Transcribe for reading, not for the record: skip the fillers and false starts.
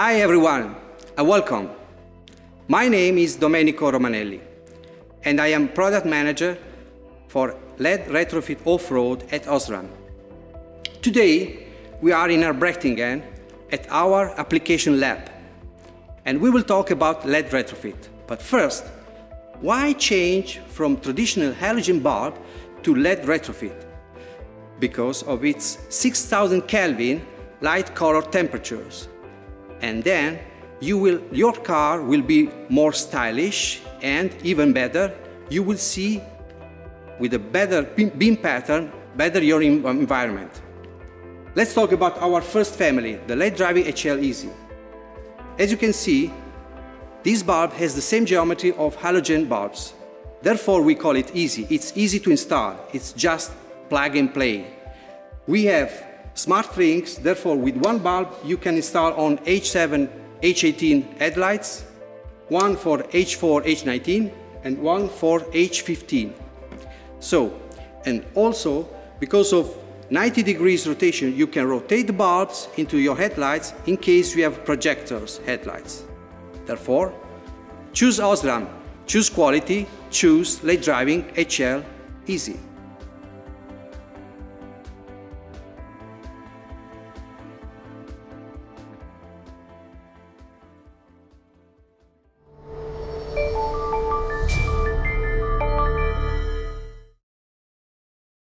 Hi everyone, and welcome. My name is Domenico Romanelli, and I am Product Manager for LED Retrofit Off-Road at Osram. Today, we are in Brechtingen at our application lab, and we will talk about LED retrofit. But first, why change from traditional halogen bulb to LED retrofit? Because of its 6000 Kelvin light color temperatures. And then your car will be more stylish, and even better, you will see with a better beam pattern, better your environment. Let's talk about our first family, the LEDriving HL Easy. As you can see, this bulb has the same geometry of halogen bulbs. Therefore, we call it Easy. It's easy to install. It's just plug and play. We have smart rings, therefore with one bulb you can install on H7, H18 headlights, one for H4, H19, and one for H15. And also, because of 90 degrees rotation, you can rotate the bulbs into your headlights in case you have projectors headlights. Therefore, choose Osram, choose quality, choose LEDriving HL Easy.